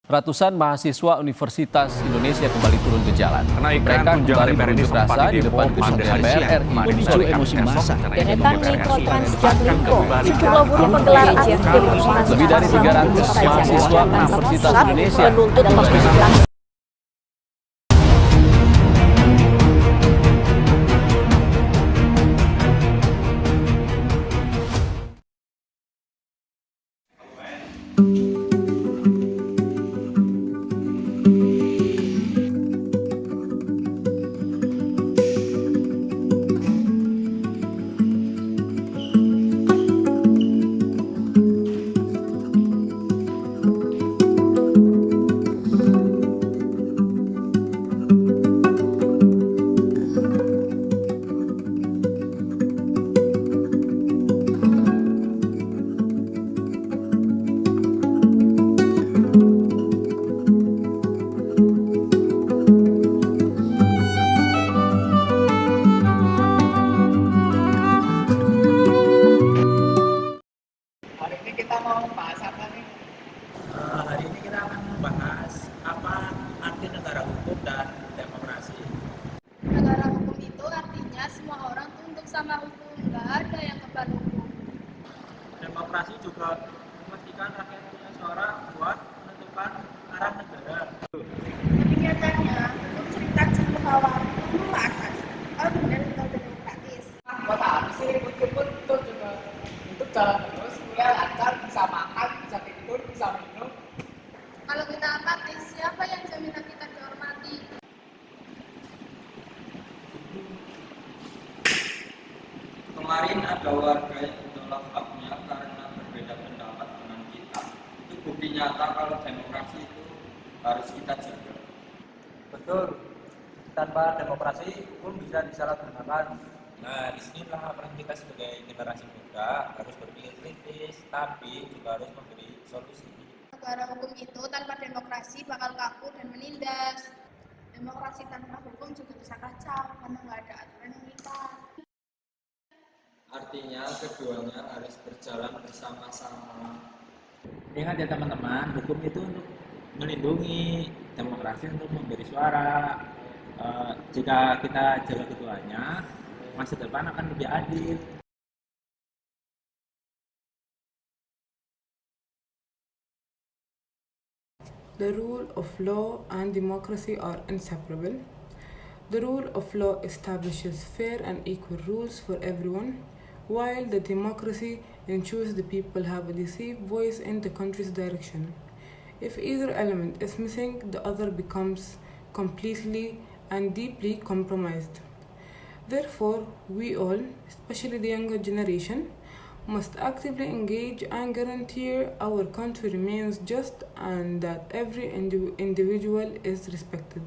Ratusan mahasiswa Universitas Indonesia kembali turun ke jalan. Kenaikan Mereka tunjangan kembali DPR ini berunjuk sempat rasa di depan didemo gedung pada hari DPR siang. RI Memicu emosi massa. Deretan Metro Trans Jaklingko sejumlah buruh menggelar aksi demonstrasi Lebih dari 300 mahasiswa Universitas Indonesia menuntut proses Hari ini kita mau bahas apa nih? Hari ini kita akan membahas apa arti negara hukum dan demokrasi. Negara hukum itu artinya semua orang tunduk sama hukum, nggak ada yang kebal hukum. Demokrasi juga memastikan rakyat punya suara buat menentukan arah negara. Nyatanya, untuk cerita cengkawar itu asas. Oh benar atau demokratis. Buat apa sih ribut-ribut itu juga untuk jalan terus, kuliah lancar, bisa makan, bisa tidur, bisa minum. Kalau kita apatis, siapa yang jaminan kita dihormati? Kemarin ada warga yang ditolak haknya karena berbeda pendapat dengan kita. Itu bukti nyata kalau demokrasi itu harus kita jaga. Betul. Tanpa demokrasi pun bisa disalahgunakan. Nah, disinilah peran kita sebagai generasi muda harus berpikir kritis, tapi juga harus memberi solusi. Negara hukum itu tanpa demokrasi bakal kaku dan menindas. Demokrasi tanpa hukum juga bisa kacau karena nggak ada aturan yang mengikat. Artinya keduanya harus berjalan bersama-sama. Ingat ya teman-teman, hukum itu untuk melindungi, demokrasi untuk memberi suara. Jika kita jaga keduanya, masa depan akan lebih adil. The rule of law and democracy are inseparable. The rule of law establishes fair and equal rules for everyone, while the democracy ensures the people have a decisive voice in the country's direction. If either element is missing, the other becomes completely and deeply compromised. Therefore, we all, especially the younger generation, must actively engage and guarantee our country remains just and that every individual is respected.